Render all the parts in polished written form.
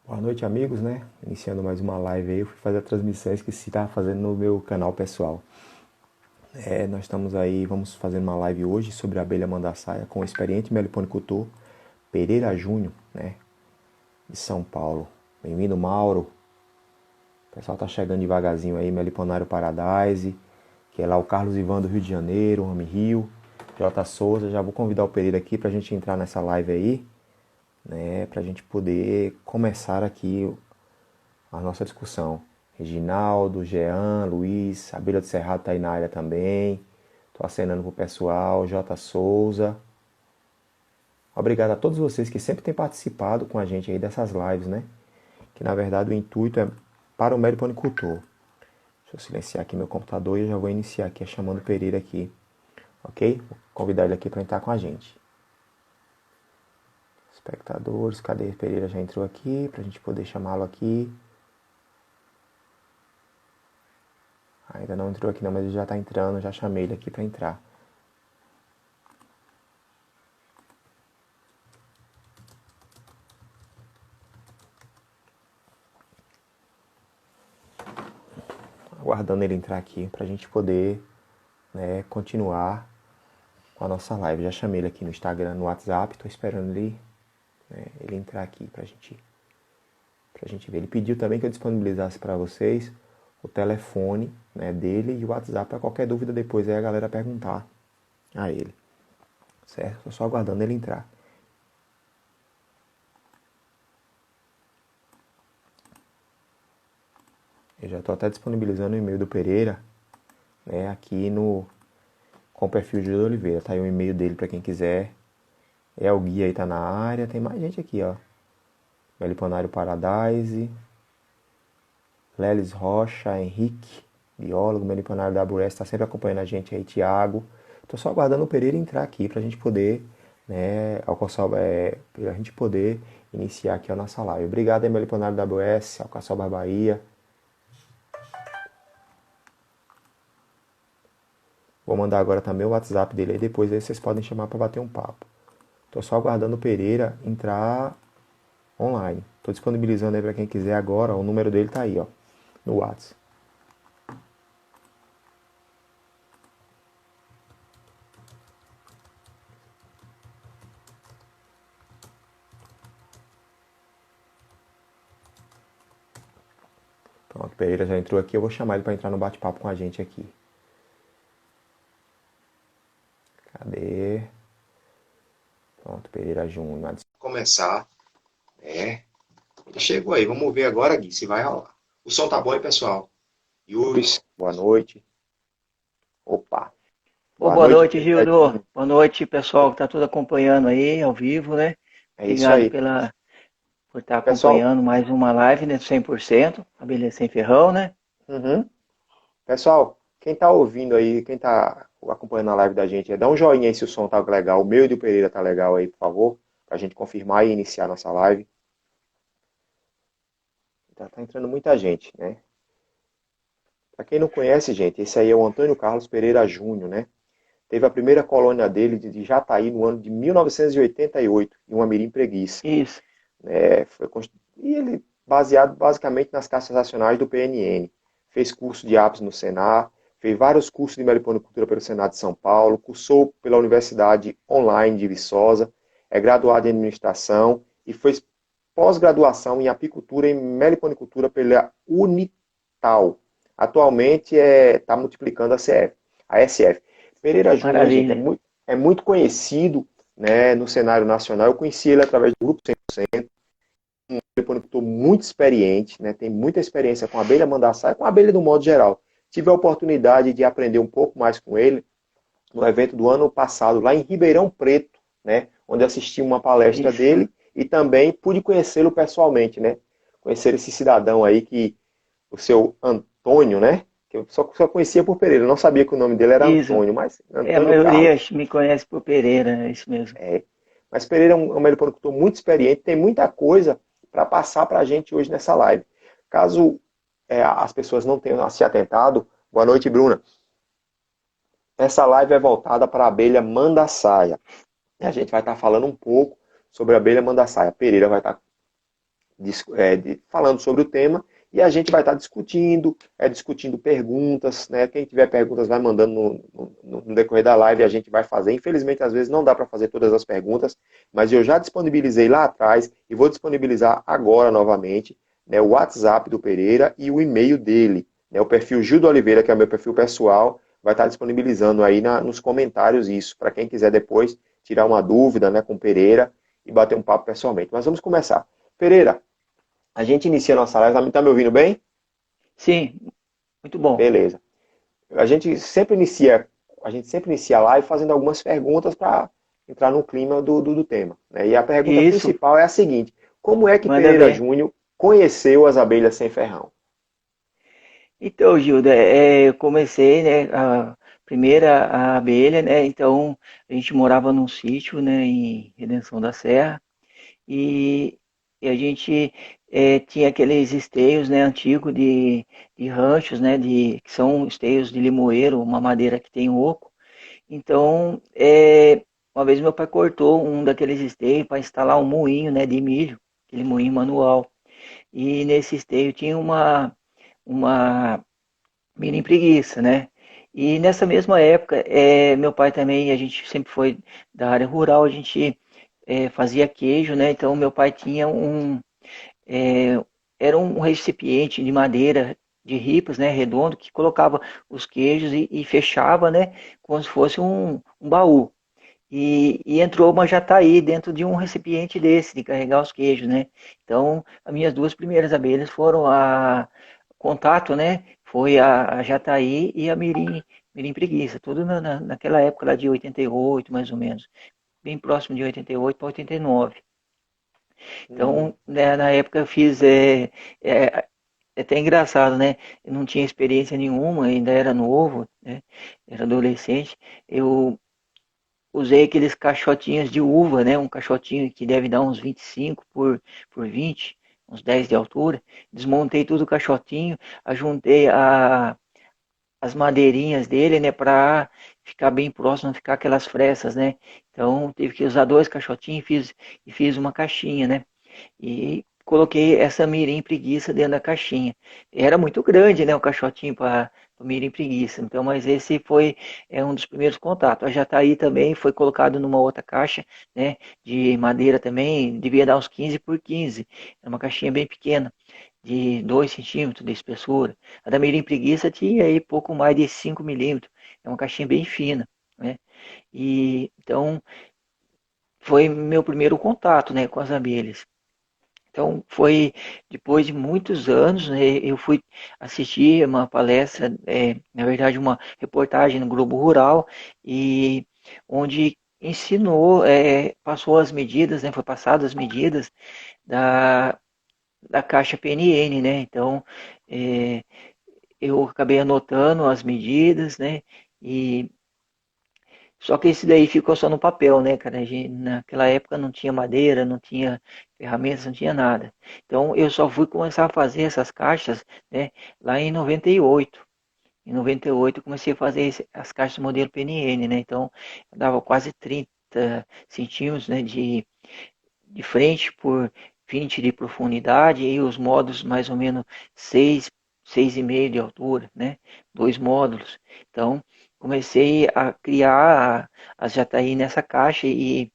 Boa noite, amigos, né? Iniciando mais uma live aí, eu fui fazer a transmissão, esqueci, tava fazendo no meu canal pessoal. Nós estamos aí, vamos fazer uma live hoje sobre a abelha mandaçaia com o experiente meliponicultor Pereira Júnior, né? De São Paulo. Bem-vindo, Mauro. O pessoal tá chegando devagarzinho aí, Meliponário Paradise, que é lá o Carlos Ivan do Rio de Janeiro, Rami Rio, J. Souza. Já vou convidar o Pereira aqui pra gente entrar nessa live aí, né? Pra gente poder começar aqui a nossa discussão. Reginaldo, Jean, Luiz, Abelha do Cerrado tá aí na área também. Tô acenando pro pessoal, J. Souza. Obrigado a todos vocês que sempre têm participado com a gente aí dessas lives, né? Que na verdade o intuito é para o meliponicultor. Deixa eu silenciar aqui meu computador e eu já vou iniciar aqui chamando o Pereira aqui, ok? Vou convidar ele aqui para entrar com a gente. Espectadores, cadê? Pereira já entrou aqui, para a gente poder chamá-lo aqui. Ainda não entrou aqui não, mas ele já está entrando, já chamei ele aqui para entrar. Aguardando ele entrar aqui para a gente poder, né, continuar com a nossa live. Já chamei ele aqui no Instagram, no WhatsApp, estou esperando ele, né, ele entrar aqui para a gente ver. Ele pediu também que eu disponibilizasse para vocês o telefone, né, dele e o WhatsApp para qualquer dúvida depois aí a galera perguntar a ele. Certo? Estou só aguardando ele entrar. Eu já estou até disponibilizando o e-mail do Pereira, né, aqui no com o perfil de Oliveira. Tá aí o e-mail dele para quem quiser. É o guia aí, tá na área. Tem mais gente aqui, ó. Meliponário Paradise, Lelis Rocha, Henrique, biólogo, Meliponário WS, está sempre acompanhando a gente aí, Thiago. Tô só aguardando o Pereira entrar aqui pra gente poder, né, pra gente poder iniciar aqui a nossa live. Obrigado aí, Meliponário WS, Alcaçaba Bahia. Vou mandar agora também o WhatsApp dele aí, depois aí vocês podem chamar para bater um papo. Tô só aguardando o Pereira entrar online. Tô disponibilizando aí para quem quiser agora, o número dele tá aí, ó, no WhatsApp. Pronto, o Pereira já entrou aqui, eu vou chamar ele para entrar no bate-papo com a gente aqui. Cadê? Pronto, Pereira Júnior. Começar, né? Ele chegou aí, vamos ver agora, Gui, se vai rolar. O som tá bom aí, pessoal? Yuri, boa noite. Opa, Ô, boa boa noite, noite, Pereira Gildo. Júnior. Boa noite, pessoal que está tudo acompanhando aí, ao vivo, né? É isso Obrigado aí. por estar Pessoal, acompanhando mais uma live, né? 100%, a Beleza Sem Ferrão, né? uhum. Pessoal, quem tá ouvindo aí, quem tá acompanhando a live da gente, dá um joinha aí se o som tá legal. O meu e do Pereira tá legal aí, por favor, pra gente confirmar e iniciar nossa live. Tá entrando muita gente, né? Pra quem não conhece, gente, esse aí é o Antônio Carlos Pereira Júnior, né? Teve a primeira colônia dele de Jataí no ano de 1988, em Uamirim Preguiça. Isso. E ele, baseado basicamente nas caças racionais do PNN. Fez curso de APS no Senar, fez vários cursos de meliponicultura pelo Senado de São Paulo, cursou pela Universidade Online de Viçosa, é graduado em administração e fez pós-graduação em apicultura e meliponicultura pela Unital. Atualmente está multiplicando a SF. Pereira Júnior, gente, Maravilha. é muito conhecido, né, no cenário nacional. Eu conheci ele através do Grupo 100%, um meliponicultor muito experiente, né, tem muita experiência com a abelha mandaçaia, com a abelha do modo geral. Tive a oportunidade de aprender um pouco mais com ele no evento do ano passado, lá em Ribeirão Preto, né, onde assisti uma palestra Isso. dele e também pude conhecê-lo pessoalmente, né, conhecer esse cidadão aí que o seu Antônio, né, que eu só conhecia por Pereira, eu não sabia que o nome dele era Isso. Antônio, mas É, a Antônio maioria Carlos. me conhece por Pereira, é isso mesmo. Mas Pereira é um meliponicultor muito experiente, tem muita coisa para passar para a gente hoje nessa live. Caso as pessoas não tenham se atentado, boa noite, Bruna. Essa live é voltada para a abelha mandaçaia. E a gente vai estar falando um pouco sobre a abelha mandaçaia. Pereira vai estar falando sobre o tema, e a gente vai estar discutindo perguntas, né? Quem tiver perguntas vai mandando no decorrer da live, a gente vai fazer. Infelizmente, às vezes não dá para fazer todas as perguntas, mas eu já disponibilizei lá atrás e vou disponibilizar agora novamente, né, o WhatsApp do Pereira e o e-mail dele, né, o perfil Gil do Oliveira, que é o meu perfil pessoal, vai estar disponibilizando aí nos comentários isso, para quem quiser depois tirar uma dúvida, né, com o Pereira e bater um papo pessoalmente. Mas vamos começar. Pereira, a gente inicia a nossa live, tá me ouvindo bem? Sim, muito bom. Beleza. A gente sempre inicia, a gente sempre inicia a live fazendo algumas perguntas para entrar no clima do tema, né? E a pergunta Isso, principal é a seguinte: como é que manda Pereira ver. Júnior conheceu as abelhas sem ferrão? Então, Gilda, eu comecei, né, a primeira a abelha, né, então a gente morava num sítio, né, em Redenção da Serra, e, e a gente tinha aqueles esteios, né, antigos de ranchos, né, que são esteios de limoeiro, uma madeira que tem oco. Então, uma vez meu pai cortou um daqueles esteios para instalar um moinho, né, de milho, aquele moinho manual. E nesse esteio tinha uma mirim preguiça, né? E nessa mesma época, meu pai também, a gente sempre foi da área rural, a gente fazia queijo, né? Então meu pai tinha é, era um recipiente de madeira de ripas, né, redondo, que colocava os queijos e fechava, né, como se fosse um baú. E entrou uma jataí dentro de um recipiente desse, de carregar os queijos, né? Então, as minhas duas primeiras abelhas foram a contato, né? Foi a jataí e a mirim preguiça, tudo naquela época lá de 88, mais ou menos, bem próximo de 88 para 89. Hum, Então, né, na época eu fiz, é até engraçado, né? Eu não tinha experiência nenhuma, ainda era novo, né? Era adolescente. Eu usei aqueles caixotinhos de uva, né? Um caixotinho que deve dar uns 25 por 20, uns 10 de altura. Desmontei tudo o caixotinho, ajuntei as madeirinhas dele, né? Para ficar bem próximo, não ficar aquelas frestas, né? Então tive que usar dois caixotinhos e fiz uma caixinha, né? E coloquei essa mirim preguiça dentro da caixinha. Era muito grande, né, o caixotinho para o mirim preguiça. Então, mas esse foi um dos primeiros contatos. A jataí também foi colocado numa outra caixa, né, de madeira também, devia dar uns 15 por 15. Era uma caixinha bem pequena, de 2 centímetros de espessura. A da mirim preguiça tinha aí pouco mais de 5 milímetros. É uma caixinha bem fina, né? E então foi meu primeiro contato, né, com as abelhas. Então, foi depois de muitos anos, né, eu fui assistir uma palestra, na verdade, uma reportagem no Globo Rural, e onde ensinou, passou as medidas, né, foi passado as medidas da, da caixa PNN, né? Então, é, eu acabei anotando as medidas, né? E só que esse daí ficou só no papel, né, cara? Naquela época não tinha madeira, não tinha ferramentas, não tinha nada. Então eu só fui começar a fazer essas caixas, né, lá em 98. Em 98 eu comecei a fazer as caixas modelo PNN, né? Então eu dava quase 30 centímetros, né, de frente por 20 de profundidade e os módulos mais ou menos 6, 6,5 de altura, né? Dois módulos. Então, comecei a criar as jataí nessa caixa e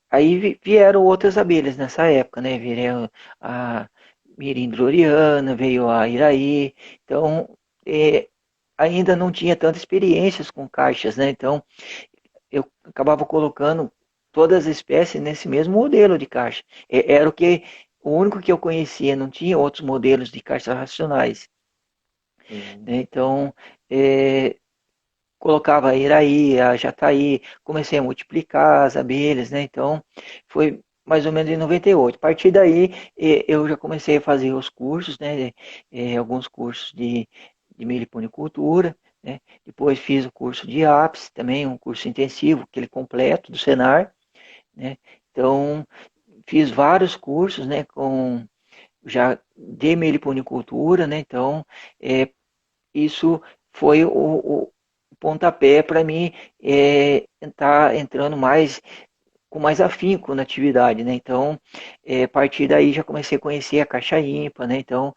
aí vieram outras abelhas nessa época, né? Vieram a mirim droriana, veio a iraí. Então, ainda não tinha tantas experiências com caixas, né? Então, eu acabava colocando todas as espécies nesse mesmo modelo de caixa. Era o único que eu conhecia, não tinha outros modelos de caixas racionais, hum. né? Então, é, colocava a iraí, a jataí, comecei a multiplicar as abelhas, né? Então, foi mais ou menos em 98. A partir daí, eu já comecei a fazer os cursos, né? Alguns cursos de meliponicultura, né? Depois fiz o curso de ápice, também um curso intensivo, aquele completo do Senar, né? Então, fiz vários cursos, né? Com já de meliponicultura, né? Então, isso foi o pontapé para mim estar entrando mais com mais afinco na atividade, né? Então, a partir daí já comecei a conhecer a caixa ímpar, né? Então,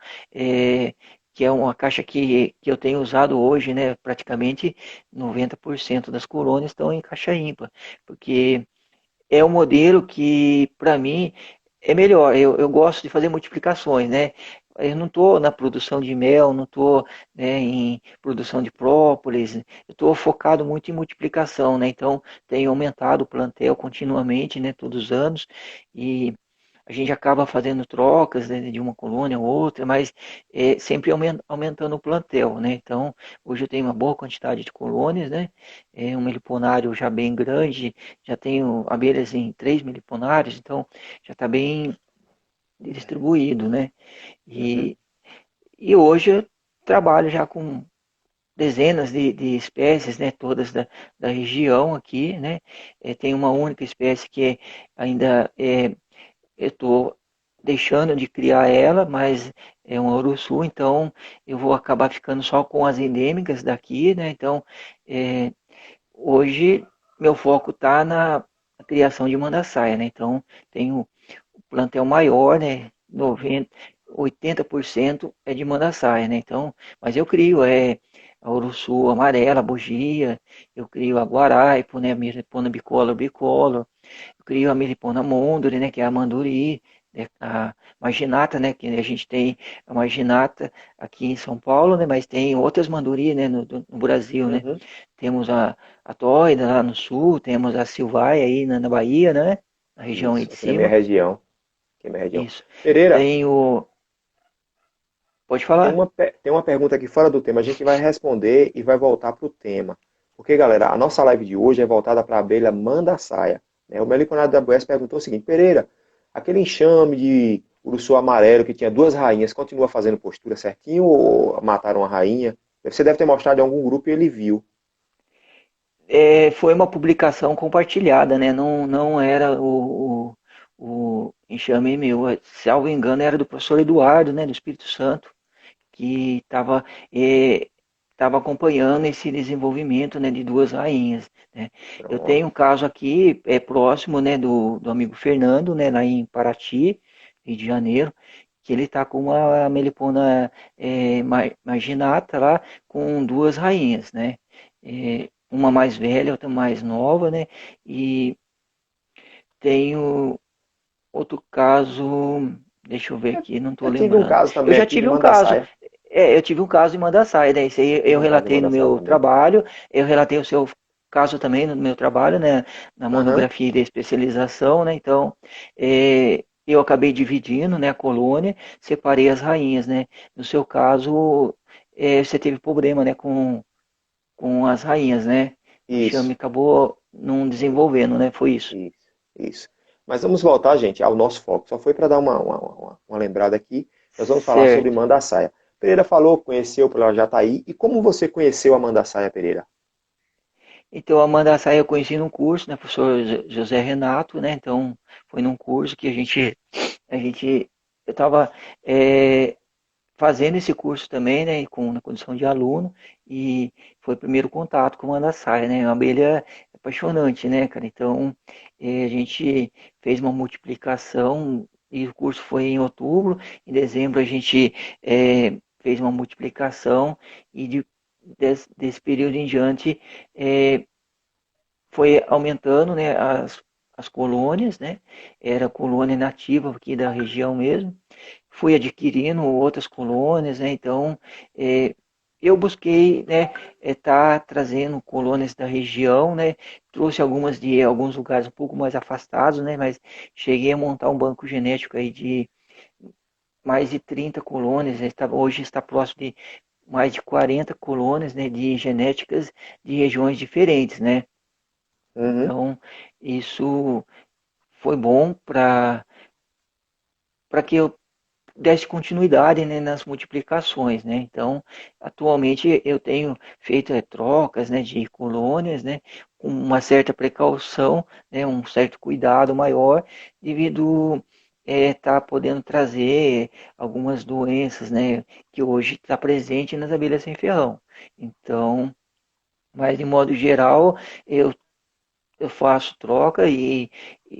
que é uma caixa que eu tenho usado hoje, né? Praticamente 90% das colônias estão em caixa ímpar, porque é um modelo que, para mim, é melhor. Eu gosto de fazer multiplicações, né? Eu não estou na produção de mel, não estou, né, em produção de própolis, eu estou focado muito em multiplicação, né? Então, tenho aumentado o plantel continuamente, né, todos os anos, e a gente acaba fazendo trocas, né, de uma colônia a outra, mas sempre aumentando o plantel, né? Então, hoje eu tenho uma boa quantidade de colônias, né? Um meliponário já bem grande, já tenho abelhas em 3 meliponários, então já está bem distribuído, né? Uhum. E, e hoje eu trabalho já com dezenas de espécies, né? Todas da região aqui, né? Tem uma única espécie que ainda eu estou deixando de criar ela, mas é um uruçu, então eu vou acabar ficando só com as endêmicas daqui, né? Então, é, hoje meu foco está na criação de mandaçaia, né? Então, tenho o plantel maior, né? 90, 80% é de mandaçaia, né? Então, mas eu crio a uruçu amarela, a bugia, eu crio a guaraipo, né? A miripona bicolor, eu crio a Melipona mondori, né, que é a manduri, né, a marginata, né, que a gente tem a marginata aqui em São Paulo, né, mas tem outras manduri, né, no Brasil, né. Uhum. Temos a toida lá no sul, temos a silvaia aí na Bahia, né, na região aí Isso, de aqui na minha cima. região. Aqui na minha região. Isso. Pereira, Tem o... Pode tem falar? tem uma pergunta aqui fora do tema. A gente vai responder e vai voltar para o tema. Porque, galera, a nossa live de hoje é voltada para a abelha manda-saia. Né? O Meliconado da WS perguntou o seguinte: Pereira, aquele enxame de uruçu amarelo que tinha duas rainhas, continua fazendo postura certinho ou mataram a rainha? Você deve ter mostrado em algum grupo e ele viu. Foi uma publicação compartilhada, né, não era o enxame meu, salvo engano era do professor Eduardo, né, do Espírito Santo, que estava acompanhando esse desenvolvimento, né, de duas rainhas, né. Eu tenho um Pronto. caso aqui próximo, né, do amigo Fernando, né, lá em Paraty, Rio de Janeiro, que ele está com uma melipona marginata lá com duas rainhas, né. Uma mais velha, outra mais nova, né. E tenho outro caso, deixa eu ver aqui, não estou Eu tive um lembrando. caso Eu também já aqui de tive um caso, manda-saia. eu tive um caso em Mandaçaia, né? Isso aí Tive eu um caso de relatei no manda-saia meu também. trabalho, eu relatei o seu caso também no meu trabalho, né? Na Aham. monografia de especialização, né? Então, eu acabei dividindo, né, a colônia, separei as rainhas, né? No seu caso, você teve problema, né, com as rainhas, né? O enxame Isso. acabou não desenvolvendo, né? Foi isso. Isso, isso. Mas vamos voltar, gente, ao nosso foco. Só foi para dar uma lembrada aqui. Nós vamos falar sobre Certo. Mandaçaia. Pereira falou, conheceu pela Jataí. E como você conheceu a Mandaçaia, Pereira? Então, a Mandaçaia eu conheci num curso, né, professor José Renato, né? Então, foi num curso que eu estava fazendo esse curso também, né, na condição de aluno, e foi o primeiro contato com a Mandaçaia, né? É uma abelha apaixonante, né, cara? Então, a gente fez uma multiplicação e o curso foi em outubro, em dezembro a gente fez uma multiplicação e desse período em diante é, foi aumentando, né, as colônias, né? Era colônia nativa aqui da região mesmo. Fui adquirindo outras colônias, né? Então, é, eu busquei, né, estar trazendo colônias da região, né? Trouxe algumas de alguns lugares um pouco mais afastados, né? Mas cheguei a montar um banco genético aí de mais de 30 colônias, né? Hoje está próximo de mais de 40 colônias, né, de genéticas de regiões diferentes, né? Uhum. Então, isso foi bom para que eu desse continuidade, né, nas multiplicações, né? Então, atualmente eu tenho feito trocas, né, de colônias, né, com uma certa precaução, né, um certo cuidado maior, devido tá podendo trazer algumas doenças, né, que hoje está presente nas abelhas sem ferrão. Então, mas de modo geral, eu eu faço troca e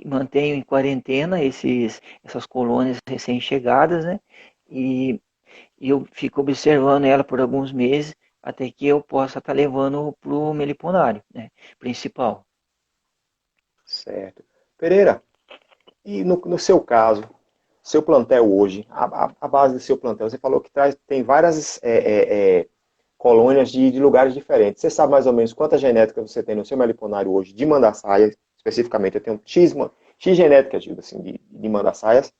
mantenho em quarentena essas colônias recém-chegadas, né? E, e eu fico observando ela por alguns meses até que eu possa estar levando para o meliponário, né? Principal. Certo. Pereira, e no seu caso, seu plantel hoje, a base do seu plantel, você falou que tem várias colônias de lugares diferentes. Você sabe mais ou menos quanta genética você tem no seu meliponário hoje de mandaçaia, especificamente? Eu tenho X genética, digo assim, de mandaçaias.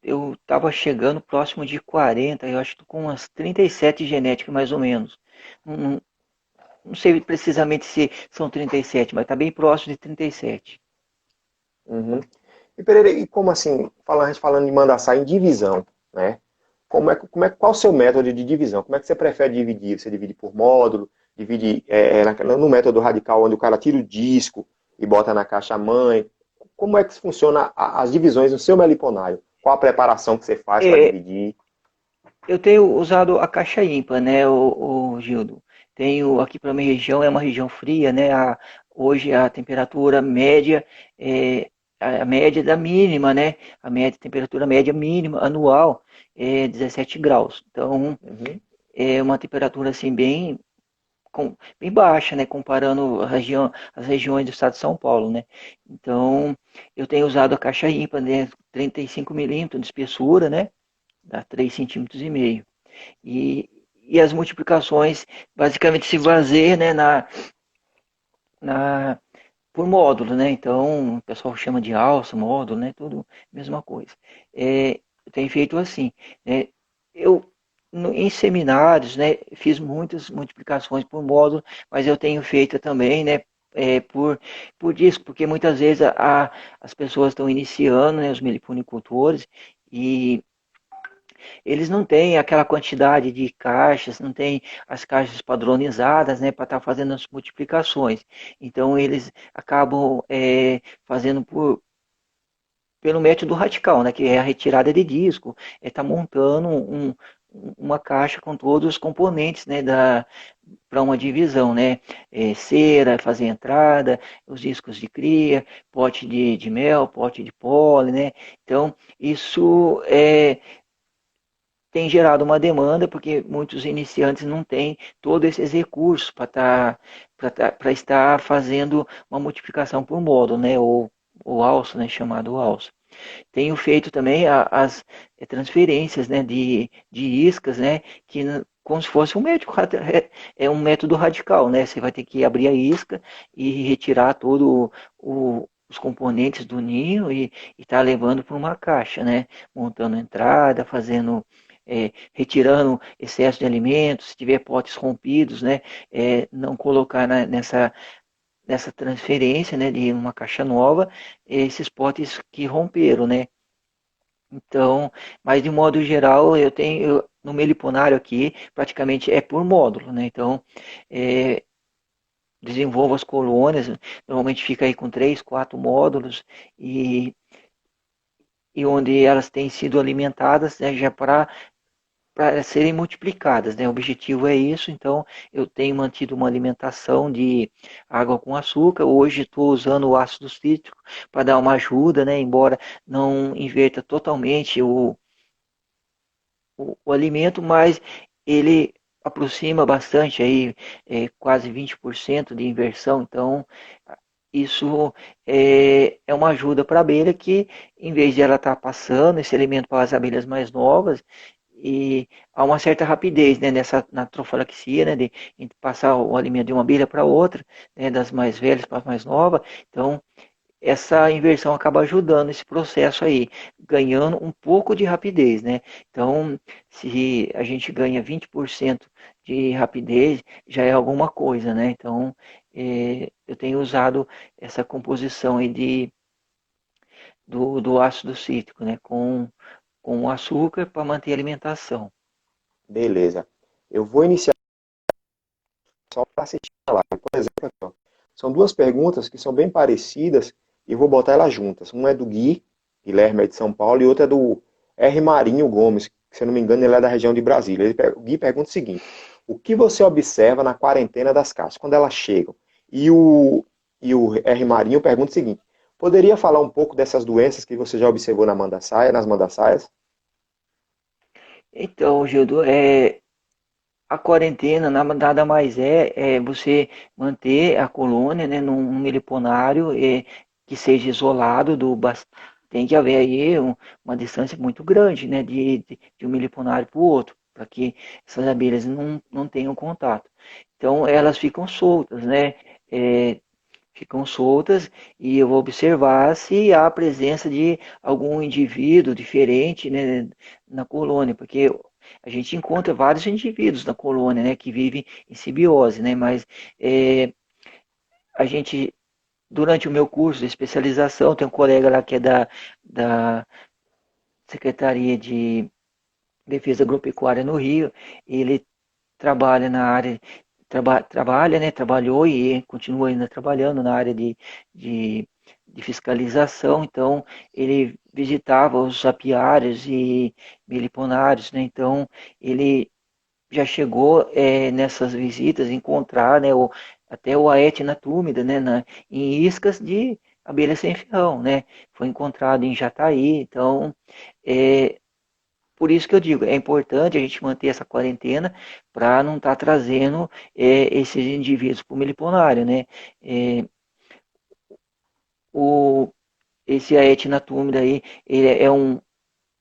Eu estava chegando próximo de 40, eu acho que tô com umas 37 genéticas mais ou menos. Não, não, não sei precisamente se são 37, mas está bem próximo de 37. Uhum. E Pereira, e como assim, a gente falando de mandaçaia em divisão, né? Qual o seu método de divisão? Como é que você prefere dividir? Você divide por módulo, divide no método radical, onde o cara tira o disco e bota na caixa mãe? Como é que funciona as divisões no seu meliponário? Qual a preparação que você faz para É, dividir? eu tenho usado a caixa ímpar, né, o Gildo? Tenho aqui para minha região, é uma região fria, né? Hoje a temperatura média é a média da mínima, né? A média, temperatura média mínima anual é 17 graus. Então, Uhum. é uma temperatura assim bem baixa, né? Comparando as regiões do estado de São Paulo, né? Então, eu tenho usado a caixa ímpar, né? 35 milímetros de espessura, né? Dá 3,5 centímetros. E as multiplicações basicamente se baseiam, né, na, por módulo, né? Então, o pessoal chama de alça, módulo, né? Tudo mesma coisa. Eu tenho feito assim, né? Eu, em seminários, né, fiz muitas multiplicações por módulo, mas eu tenho feito também, né, por disco, porque muitas vezes as pessoas estão iniciando, né, os meliponicultores, e eles não têm aquela quantidade de caixas, não tem as caixas padronizadas, né, para estar fazendo as multiplicações. Então eles acabam fazendo pelo método radical, né, que é a retirada de disco, tá montando uma caixa com todos os componentes, né, para uma divisão, né, cera, fazer entrada, os discos de cria, pote de mel, pote de pólen, né. Então isso tem gerado uma demanda, porque muitos iniciantes não têm todos esses recursos para estar fazendo uma multiplicação por módulo, né? Ou alça, né? Chamado alça. Tenho feito também as transferências, né? De iscas, né? Como se fosse um método radical, né? Você vai ter que abrir a isca e retirar todo os componentes do ninho e estar levando para uma caixa, né? Montando entrada, fazendo retirando excesso de alimentos, se tiver potes rompidos, né, não colocar nessa transferência, né, de uma caixa nova, esses potes que romperam, né. Então, mas de modo geral, no meliponário aqui, praticamente é por módulo, né. Então, é, desenvolvo as colônias, normalmente fica aí com 3, 4 módulos e onde elas têm sido alimentadas, né, já para serem multiplicadas, né? O objetivo é isso, então eu tenho mantido uma alimentação de água com açúcar. Hoje estou usando o ácido cítrico para dar uma ajuda, né? Embora não inverta totalmente o alimento, mas ele aproxima bastante aí, quase 20% de inversão, então isso é uma ajuda para a abelha que, em vez de ela estar passando esse alimento para as abelhas mais novas, e há uma certa rapidez, né, na trofalaxia, né, de passar o alimento de uma abelha para outra, né, das mais velhas para as mais novas. Então, essa inversão acaba ajudando esse processo aí, ganhando um pouco de rapidez, né? Então, se a gente ganha 20% de rapidez, já é alguma coisa, né? Então, eu tenho usado essa composição aí do ácido cítrico, né? Com açúcar para manter a alimentação. Beleza. Eu vou iniciar só para assistir a live. Por exemplo, aqui, ó, são duas perguntas que são bem parecidas e eu vou botar elas juntas. Uma é do Guilherme é de São Paulo, e outra é do R. Marinho Gomes, que, se eu não me engano, ele é da região de Brasília. O Gui pergunta o seguinte: o que você observa na quarentena das caixas? Quando elas chegam, E o R. Marinho pergunta o seguinte: poderia falar um pouco dessas doenças que você já observou na mandaçaia, nas mandaçaias? Então, Gildo, a quarentena nada mais é você manter a colônia, né, num meliponário que seja isolado tem que haver aí uma distância muito grande, né, de um meliponário para o outro, para que essas abelhas não tenham contato. Então elas ficam soltas, né? é, Ficam soltas e eu vou observar se há a presença de algum indivíduo diferente, né, na colônia, porque a gente encontra vários indivíduos na colônia, né, que vivem em simbiose, né, mas é, a gente, durante o meu curso de especialização, tem um colega lá que é da Secretaria de Defesa Agropecuária no Rio, ele trabalha na área, trabalha, né, trabalhou e continua ainda trabalhando na área de, de fiscalização, então ele visitava os apiários e meliponários, né, então ele já chegou nessas visitas a encontrar, né, até o Aetina túmida, né, em iscas de abelha sem ferrão, né, foi encontrado em Jataí, então é, por isso que eu digo, é importante a gente manter essa quarentena para não estar trazendo esses indivíduos para o meliponário, né? É, o, esse Aetina túmida aí, ele é um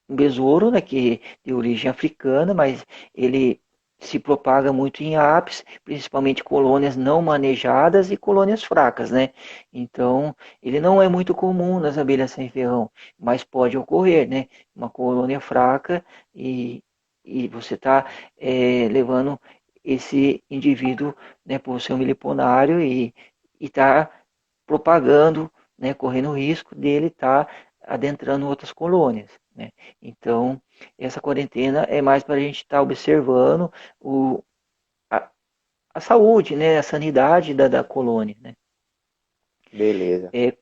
besouro, né, que de origem africana, mas ele se propaga muito em apis, principalmente colônias não manejadas e colônias fracas, né? Então, ele não é muito comum nas abelhas sem ferrão, mas pode ocorrer, né? Uma colônia fraca e você está levando esse indivíduo, né, para o seu meliponário e está propagando, né, correndo o risco dele estar adentrando outras colônias, né? Então, essa quarentena é mais para a gente estar observando a, a saúde, né, a sanidade da colônia, né? Beleza. É,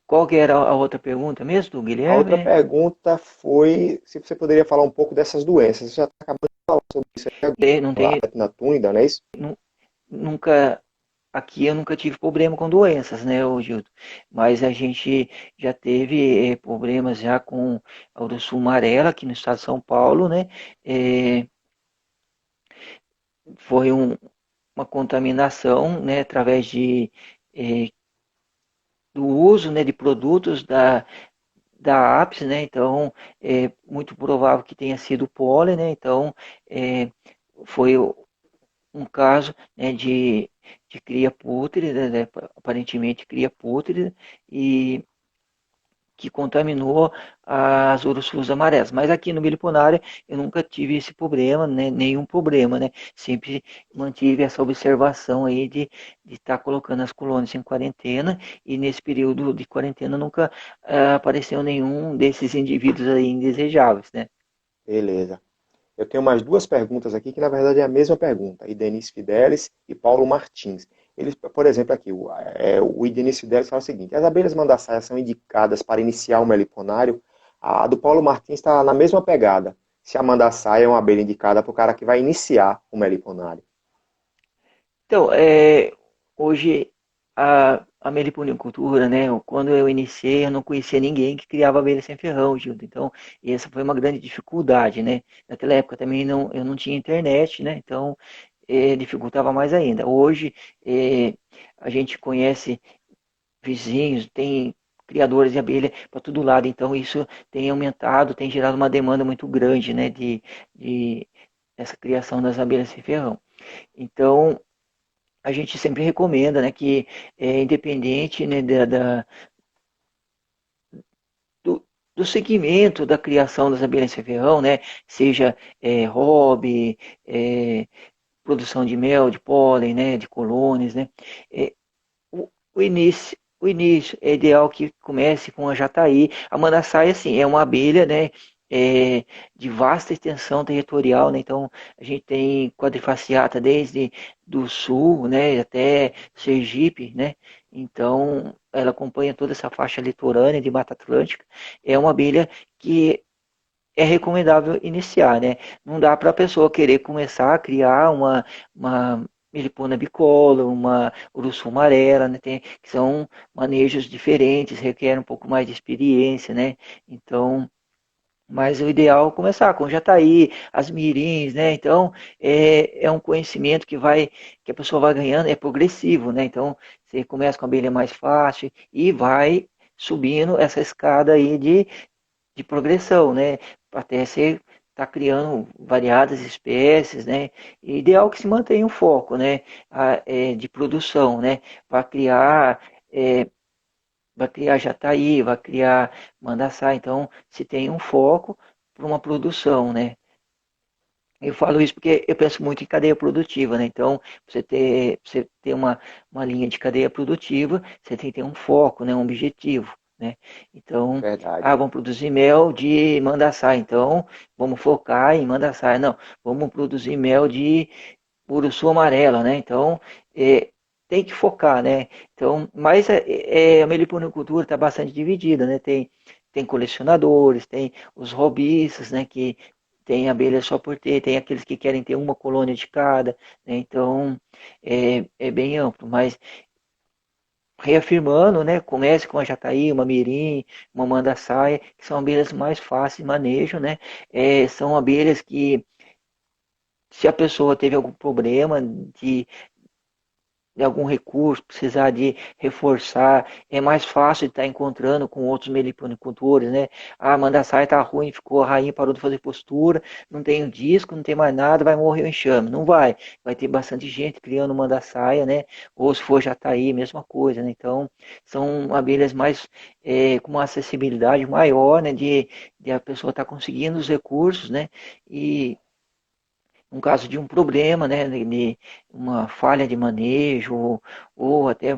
qual que era a outra pergunta mesmo, do A outra Guilherme? pergunta foi se você poderia falar um pouco dessas doenças. Você já acabou de falar sobre isso aí Não agora, tem, na túnida, não é isso? nunca, aqui eu nunca tive problema com doenças, né, ô Gildo? Mas a gente já teve problemas já com a urso amarela aqui no estado de São Paulo, né? É, foi uma contaminação, né, através eh, do uso, né, de produtos da Apis, né, então é muito provável que tenha sido pólen, né, então é, foi um caso, né, de cria pútrida, né, aparentemente cria pútrida, e que contaminou as urussus amarelas. Mas aqui no Meliponária eu nunca tive esse problema, né, nenhum problema, né? Sempre mantive essa observação aí de estar colocando as colônias em quarentena e nesse período de quarentena nunca apareceu nenhum desses indivíduos aí indesejáveis, né? Beleza. Eu tenho mais duas perguntas aqui que na verdade é a mesma pergunta. Idenise Fidelis e Paulo Martins. Eles, por exemplo, aqui, o Idenise Fidelis fala o seguinte: as abelhas mandaçaias são indicadas para iniciar o meliponário. A do Paulo Martins está na mesma pegada. Se a mandaçaia é uma abelha indicada para o cara que vai iniciar o meliponário. Então, hoje a meliponicultura, né? Quando eu iniciei, eu não conhecia ninguém que criava abelha sem ferrão, Gildo. Então, essa foi uma grande dificuldade, né? Naquela época também eu não tinha internet, né? Então, dificultava mais ainda. Hoje, a gente conhece vizinhos, tem criadores de abelha para todo lado. Então, isso tem aumentado, tem gerado uma demanda muito grande, né? De essa criação das abelhas sem ferrão. Então, a gente sempre recomenda, né, que independente, né, do, do segmento da criação das abelhas sem ferrão, né, seja hobby, é, produção de mel, de pólen, né, de colônias, né, é, o início é ideal que comece com a jataí. A mandaçaia, assim, é uma abelha, né, de vasta extensão territorial, né? Então a gente tem quadrifaciata desde do sul, né, até Sergipe, né? Então ela acompanha toda essa faixa litorânea de Mata Atlântica. É uma abelha que é recomendável iniciar, né? Não dá para a pessoa querer começar a criar uma melipona bicolor, uma urso amarela, né? Que são manejos diferentes, requerem um pouco mais de experiência, né? Então, mas o ideal é começar com jataí, as mirins, né? Então, é um conhecimento que a pessoa vai ganhando, é progressivo, né? Então, você começa com a abelha mais fácil e vai subindo essa escada aí de progressão, né? Até você estar criando variadas espécies, né? E ideal que se mantenha um foco, né? De produção, né? Para criar, é, vai criar jataí, vai criar mandaçá. Então, se tem um foco para uma produção, né? Eu falo isso porque eu penso muito em cadeia produtiva, né? Então, você ter uma linha de cadeia produtiva, você tem que ter um foco, né? Um objetivo, né? Então, Verdade. vamos produzir mel de mandaçá, então vamos focar em mandaçá. Não, vamos produzir mel de uruçu amarela, né? Então, tem que focar, né? Então, mas a meliponicultura está bastante dividida, né? Tem colecionadores, tem os robistas, né? Que tem abelha só por ter, tem aqueles que querem ter uma colônia de cada, né? Então, é bem amplo, mas reafirmando, né? Comece com a jataí, uma mirim, uma manda-saia, que são abelhas mais fáceis de manejo, né? São abelhas que, se a pessoa teve algum problema de algum recurso, precisar de reforçar, é mais fácil de estar encontrando com outros meliponicultores, né? Ah, mandaçaia tá ruim, ficou a rainha, parou de fazer postura, não tem um disco, não tem mais nada, vai morrer o enxame. Não vai. Vai ter bastante gente criando mandaçaia, né? Ou se for jataí, mesma coisa, né? Então, são abelhas mais com uma acessibilidade maior, né? De a pessoa estar conseguindo os recursos, né? E um caso de um problema, né, de uma falha de manejo, ou até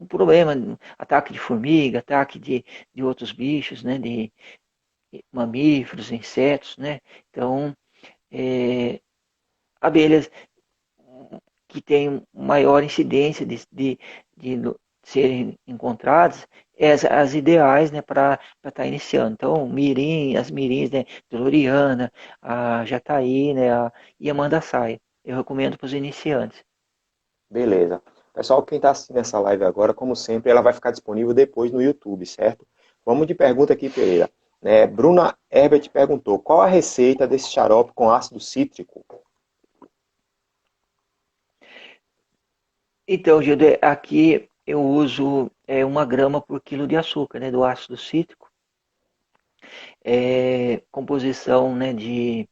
um problema, ataque de formiga, ataque de outros bichos, né, de mamíferos, insetos, né. Então, abelhas que têm maior incidência de serem encontradas, as ideais, né, para estar iniciando. Então, as mirins, né, Floriana, a Jataí, né, e a Mandaçaia. Eu recomendo para os iniciantes. Beleza. Pessoal, quem está assistindo essa live agora, como sempre, ela vai ficar disponível depois no YouTube, certo? Vamos de pergunta aqui, Pereira. Bruna Herbert perguntou: qual a receita desse xarope com ácido cítrico? Então, Gildo, aqui eu uso 1 grama por quilo de açúcar, né, do ácido cítrico. Composição, né, de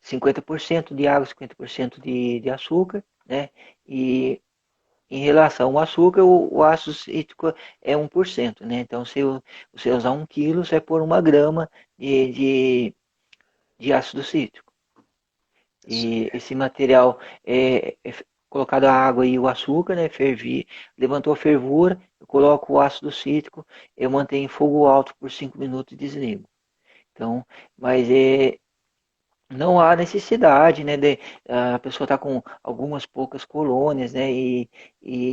50% de água, 50% de açúcar, né? E em relação ao açúcar, o ácido cítrico é 1%, né? Então, se você usar 1 quilo, você vai pôr 1 grama de ácido cítrico. E esse material é colocado a água e o açúcar, né? Fervi, levantou a fervura, eu coloco o ácido cítrico, eu mantenho em fogo alto por 5 minutos e desligo. Então, mas não há necessidade, né? A pessoa está com algumas poucas colônias, né? E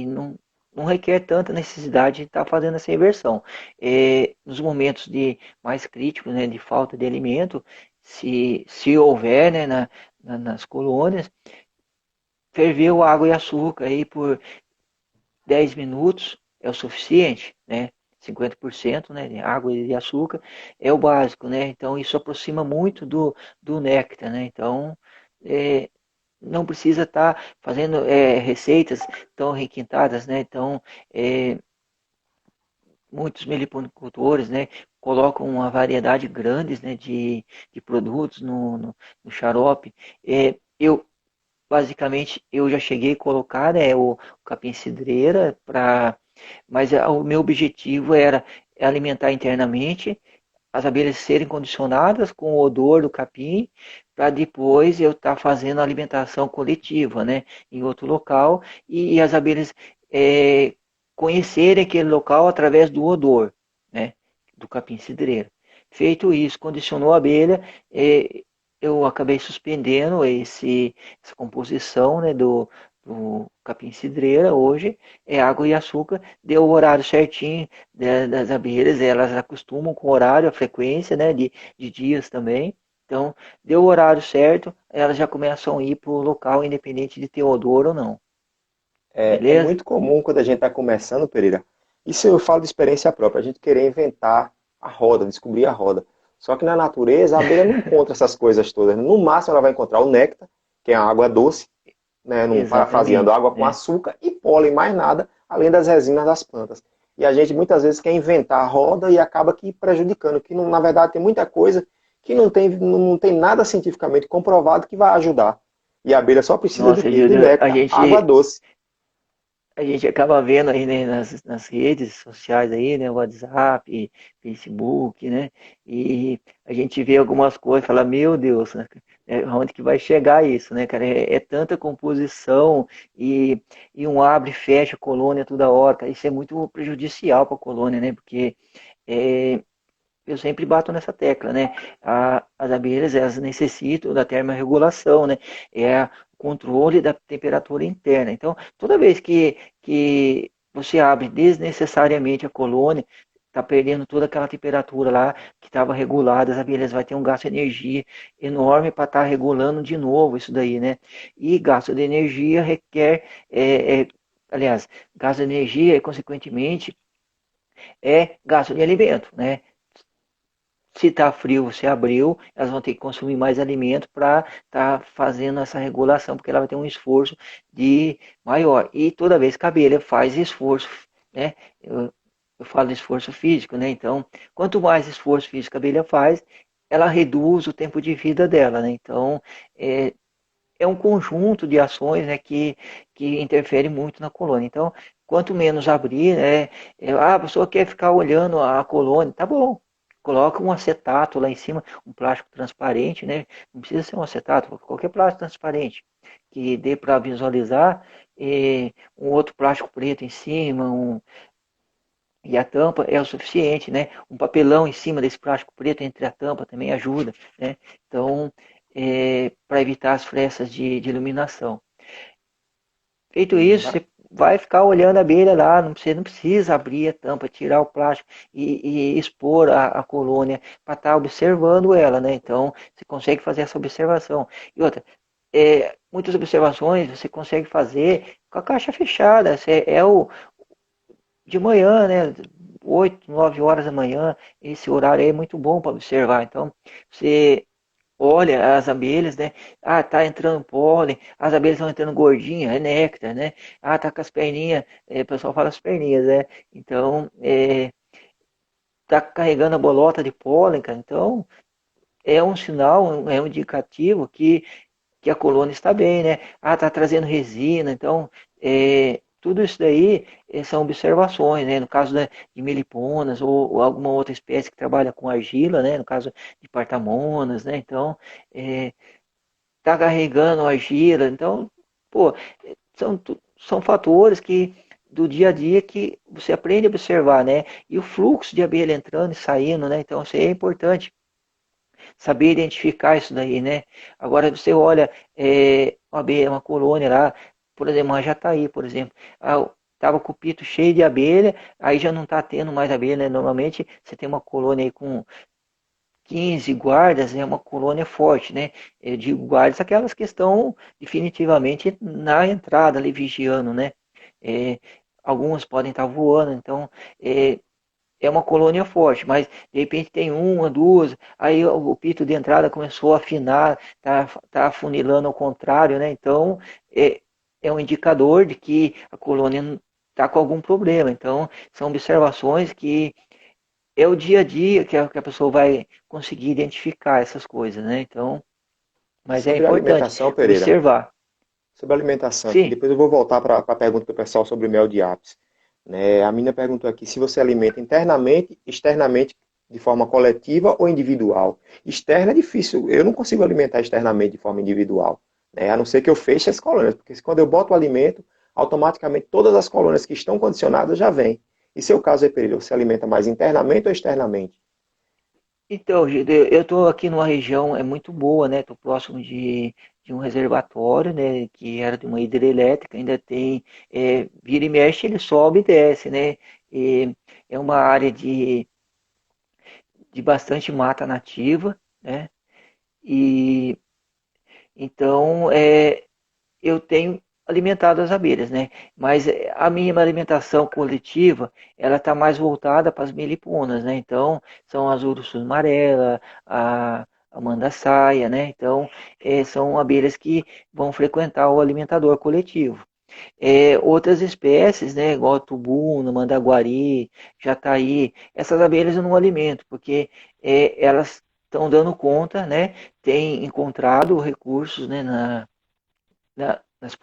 não requer tanta necessidade de estar fazendo essa inversão. Nos momentos de mais críticos, né? De falta de alimento, se houver, né? Nas colônias, ferveu água e açúcar aí por 10 minutos é o suficiente, né? 50%, né, de água e de açúcar é o básico, né? Então isso aproxima muito do néctar, né? Então não precisa estar fazendo receitas tão requintadas, né? Então muitos meliponicultores, né, colocam uma variedade grande, né, de produtos no xarope. Eu basicamente eu já cheguei a colocar, né, o capim cidreira mas o meu objetivo era alimentar internamente, as abelhas serem condicionadas com o odor do capim, para depois eu estar fazendo a alimentação coletiva, né, em outro local, e as abelhas é, conhecerem aquele local através do odor, né, do capim cidreiro. Feito isso, condicionou a abelha, eu acabei suspendendo essa composição, né, do capim cidreira. Hoje é água e açúcar, deu o horário certinho das abelhas, elas acostumam com o horário, a frequência, né, de dias também. Então, deu o horário certo, elas já começam a ir para o local, independente de ter odor ou não. É Beleza? muito comum quando a gente está começando, Pereira. Isso eu falo de experiência própria, a gente querer inventar a roda, descobrir a roda. Só que na natureza a abelha não encontra essas coisas todas. No máximo ela vai encontrar o néctar, que é a água doce, né, num parafraseando Exatamente, água com né? açúcar e pólen, mais nada, além das resinas das plantas. E a gente muitas vezes quer inventar a roda e acaba que prejudicando, que não, na verdade tem muita coisa que não tem nada cientificamente comprovado que vai ajudar. E a abelha só precisa do Nossa, quê? Do Júlio, néctar, água doce. a gente acaba vendo aí, né, nas redes sociais aí, né, WhatsApp, Facebook, né, e a gente vê algumas coisas e fala, meu Deus, né, onde que vai chegar isso, né, cara? É tanta composição e um abre e fecha a colônia toda hora, cara. Isso é muito prejudicial para a colônia, né, porque é, eu sempre bato nessa tecla, né? As abelhas, elas necessitam da termorregulação, né? É o controle da temperatura interna. Então, toda vez que você abre desnecessariamente a colônia, está perdendo toda aquela temperatura lá que estava regulada, as abelhas vai ter um gasto de energia enorme para estar regulando de novo isso daí, né? E gasto de energia requer, aliás, gasto de energia, consequentemente, é gasto de alimento, né? Se está frio, você abriu, elas vão ter que consumir mais alimento para estar fazendo essa regulação, porque ela vai ter um esforço de maior. E toda vez que a abelha faz esforço, né? Eu falo de esforço físico, né? Então, quanto mais esforço físico a abelha faz, ela reduz o tempo de vida dela, né? Então, é, é um conjunto de ações, né, que interfere muito na colônia. Então, quanto menos abrir, né, a pessoa quer ficar olhando a colônia, tá bom. Coloca um acetato lá em cima, um plástico transparente, né? Não precisa ser um acetato, qualquer plástico transparente que dê para visualizar, um outro plástico preto em cima, e a tampa é o suficiente, né? Um papelão em cima desse plástico preto entre a tampa também ajuda, né? Então, para evitar as frestas de iluminação. Feito isso, Ba- você vai ficar olhando a abelha lá, você não precisa abrir a tampa, tirar o plástico e expor a colônia para estar observando ela, né? Então, você consegue fazer essa observação. E outra, muitas observações você consegue fazer com a caixa fechada. De manhã, né? 8, 9 horas da manhã, esse horário aí é muito bom para observar. Então, você olha as abelhas, né? Ah, tá entrando pólen, as abelhas estão entrando gordinha, é néctar, né? Ah, tá com as perninhas, o pessoal fala as perninhas, né? Então, tá carregando a bolota de pólen, cara. Então, é um sinal, é um indicativo que a colônia está bem, né? Ah, está trazendo resina, então tudo isso daí são observações, né? No caso de meliponas ou alguma outra espécie que trabalha com argila, né? No caso de partamonas, né? Então está carregando argila, então, pô, são fatores que do dia a dia que você aprende a observar, né? E o fluxo de abelha entrando e saindo, né? Então isso aí é importante saber identificar isso daí, né? Agora você olha uma colônia lá, por exemplo, uma jataí, por exemplo, tava com o pito cheio de abelha, aí já não tá tendo mais abelha, né? Normalmente você tem uma colônia aí com 15 guardas, é uma colônia forte, né? Eu digo guardas, aquelas que estão definitivamente na entrada ali vigiando, né? É, algumas podem estar voando, então é, é uma colônia forte, mas de repente tem uma, duas, aí o pito de entrada começou a afinar, tá afunilando ao contrário, né? Então é um indicador de que a colônia está com algum problema. Então são observações que é o dia a dia que a pessoa vai conseguir identificar essas coisas, né? Então, E mas é sobre a importante alimentação, Pereira, observar. sobre a alimentação aqui, Sim, depois eu vou voltar para a pergunta do pessoal sobre o mel de ápice. Né? A mina perguntou aqui se você alimenta internamente, externamente, de forma coletiva ou individual. Externa é difícil, eu não consigo alimentar externamente de forma individual, né? A não ser que eu feche as colônias, porque quando eu boto o alimento, automaticamente todas as colônias que estão condicionadas já vêm. E seu caso é, Pereira, você alimenta mais internamente ou externamente? então, Gildo, eu estou aqui numa região muito boa, né? Estou próximo de um reservatório, né? Que era de uma hidrelétrica, ainda tem, vira e mexe, ele sobe e desce, né? E é uma área de bastante mata nativa, né? E então eu tenho alimentado as abelhas, né? Mas a minha alimentação coletiva, ela está mais voltada para as meliponas, né? Então, são as ursus amarela, a mandaçaia, né? Então, são abelhas que vão frequentar o alimentador coletivo. Outras espécies, né, igual a tubuna, mandaguari, jataí, essas abelhas eu não alimento, porque elas estão dando conta, né, têm encontrado recursos, né, nas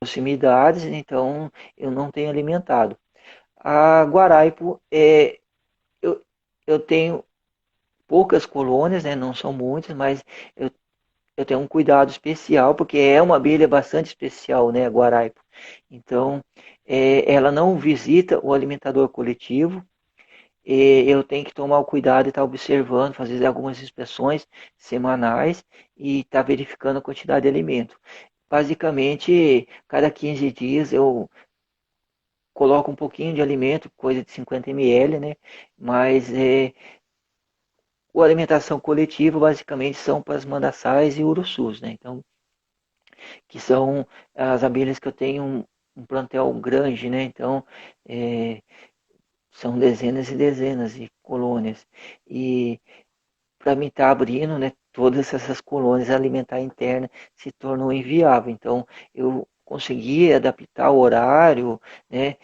proximidades, então eu não tenho alimentado. A Guaraipo, eu, eu tenho poucas colônias, né, não são muitas, mas eu, eu tenho um cuidado especial, porque é uma abelha bastante especial, né, a Guaraipo. Então, ela não visita o alimentador coletivo, eu tenho que tomar o cuidado e estar observando, fazer algumas inspeções semanais e estar verificando a quantidade de alimento. Basicamente, cada 15 dias eu coloco um pouquinho de alimento, coisa de 50 ml, né? Mas a alimentação coletiva basicamente são para as mandaçais e urussus, né? Então, que são as abelhas que eu tenho um plantel grande, né? Então, é, são dezenas e dezenas de colônias. E para mim estar abrindo, né, todas essas colônias alimentar interna se tornou inviável. Então, eu consegui adaptar o horário, né,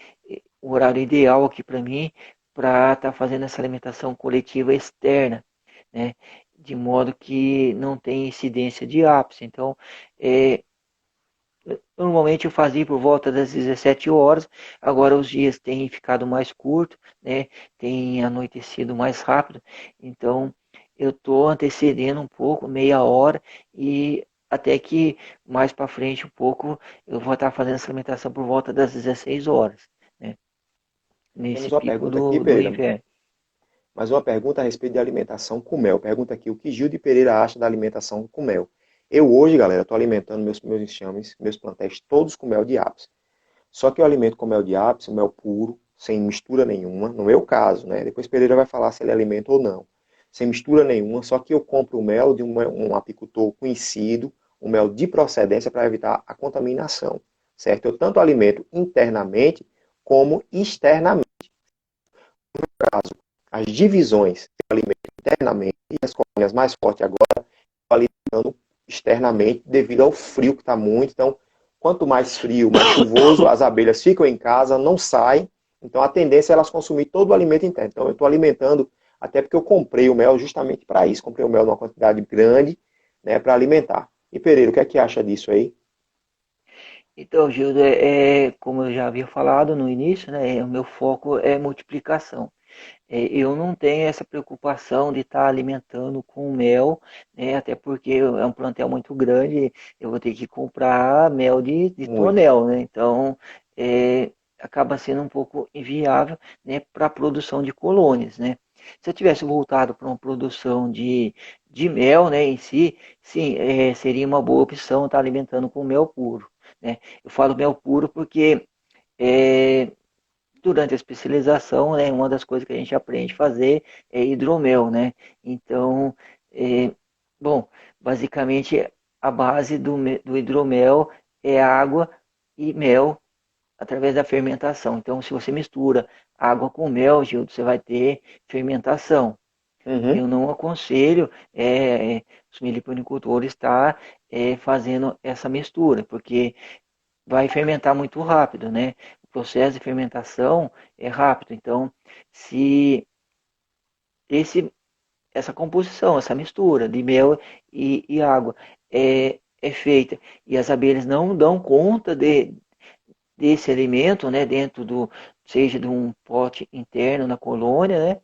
o horário ideal aqui para mim, para estar fazendo essa alimentação coletiva externa, né, de modo que não tem incidência de ápice. Então, é, normalmente eu fazia por volta das 17 horas, agora os dias têm ficado mais curtos, né? Tem anoitecido mais rápido, então eu estou antecedendo um pouco, meia hora, e até que mais para frente um pouco eu vou estar fazendo essa alimentação por volta das 16 horas, né? Nesse Temos uma pico pergunta aqui, do Pereira. inverno. Mais uma pergunta a respeito de alimentação com mel. Pergunta aqui, o que Gil de Pereira acha da alimentação com mel? Eu hoje, galera, estou alimentando meus enxames, meus plantéis, todos com mel de ápice. Só que eu alimento com mel de ápice, mel puro, sem mistura nenhuma, no meu caso, né? Depois Pereira vai falar se ele alimenta ou não. Sem mistura nenhuma, só que eu compro o mel de um apicultor conhecido, um mel de procedência para evitar a contaminação, certo? Eu tanto alimento internamente como externamente. Caso, as divisões que eu alimento internamente e as colônias mais fortes agora, eu alimentando externamente devido ao frio que está muito. Então, quanto mais frio, mais chuvoso, as abelhas ficam em casa, não saem. Então, a tendência é elas consumir todo o alimento interno. Então, eu estou alimentando, até porque eu comprei o mel justamente para isso. Comprei o mel numa quantidade grande, né, para alimentar. E Pereira, o que é que acha disso aí? Então, Gildo, como eu já havia falado no início, né, o meu foco é multiplicação. Eu não tenho essa preocupação de estar alimentando com mel, né, até porque é um plantel muito grande, eu vou ter que comprar mel de Muito. tonel, né? Então, acaba sendo um pouco inviável, né, para a produção de colônias, né? Se eu tivesse voltado para uma produção de mel, né, em si, sim, seria uma boa opção estar alimentando com mel puro, né? Eu falo mel puro porque é, durante a especialização, né, uma das coisas que a gente aprende a fazer é hidromel, né? Então, é, bom, basicamente a base do hidromel é água e mel através da fermentação. Então, se você mistura água com mel, Gildo, você vai ter fermentação. Uhum. Eu não aconselho os meliponicultores estar fazendo essa mistura, porque vai fermentar muito rápido, né? O processo de fermentação é rápido. Então, se esse, essa composição, essa mistura de mel e água é feita e as abelhas não dão conta desse alimento, né? Dentro seja de um pote interno na colônia, né?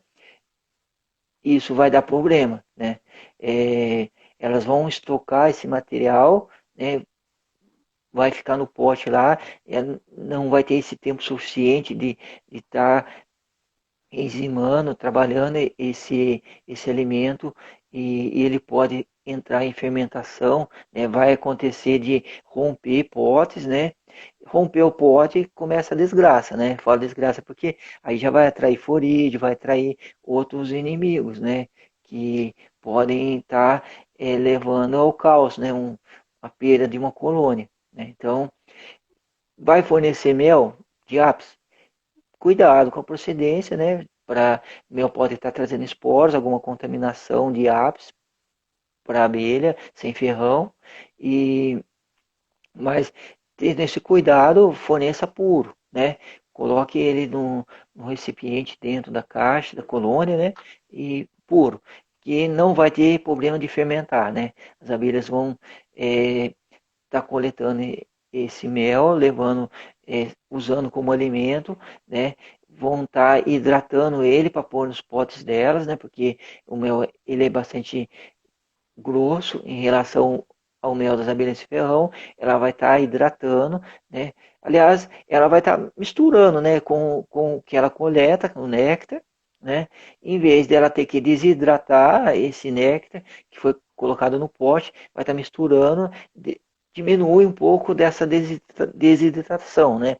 Isso vai dar problema, né? Elas vão estocar esse material, né? Vai ficar no pote lá, não vai ter esse tempo suficiente de estar enzimando, trabalhando esse alimento e ele pode entrar em fermentação, né? Vai acontecer de romper potes, né? Romper o pote começa a desgraça, né? Falo desgraça porque aí já vai atrair forídeo, vai atrair outros inimigos, né? Que podem estar levando ao caos, né? A perda de uma colônia, né? Então, vai fornecer mel de ápice? Cuidado com a procedência, né? Para mel pode estar trazendo esporos, alguma contaminação de ápice para a abelha, sem ferrão, e mas tendo esse cuidado, forneça puro, né? Coloque ele no recipiente dentro da caixa, da colônia, né? E puro, que não vai ter problema de fermentar, né? As abelhas vão estar coletando esse mel, levando, usando como alimento, né? Vão estar hidratando ele para pôr nos potes delas, né? Porque o mel ele é bastante grosso em relação ao mel das abelhas de ferrão, ela vai estar hidratando, né? Aliás, ela vai estar misturando, né, com o que ela coleta, o néctar, né? Em vez dela ter que desidratar esse néctar que foi colocado no pote, vai estar misturando, diminui um pouco dessa desidratação, né?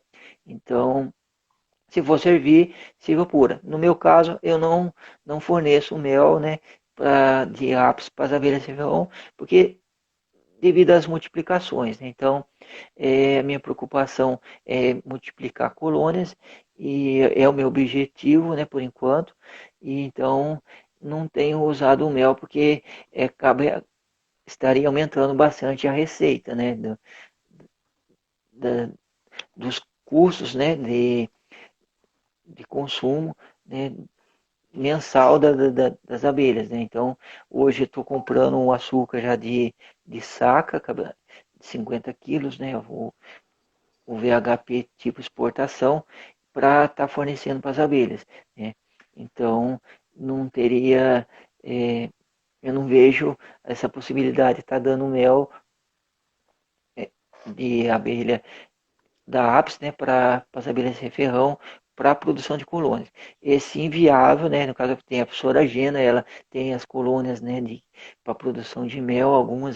Então, se for servir, sirva pura. No meu caso, eu não forneço mel, né, de ápice para as abelhas de ferrão, porque devido às multiplicações, né? Então, a minha preocupação é multiplicar colônias e é o meu objetivo, né, por enquanto. E então, não tenho usado o mel porque estaria aumentando bastante a receita, né, da, dos custos, né, de consumo, né, mensal das abelhas, né? Então, hoje eu estou comprando um açúcar já de saca, de 50 quilos, né? O VHP tipo exportação, para estar fornecendo para as abelhas, né? Então, não teria, é, eu não vejo essa possibilidade de estar dando mel de abelha da ápice, né, para as abelhas de ferrão, para a produção de colônias. Esse inviável, né, no caso tem a soragena, ela tem as colônias, né, para produção de mel, algumas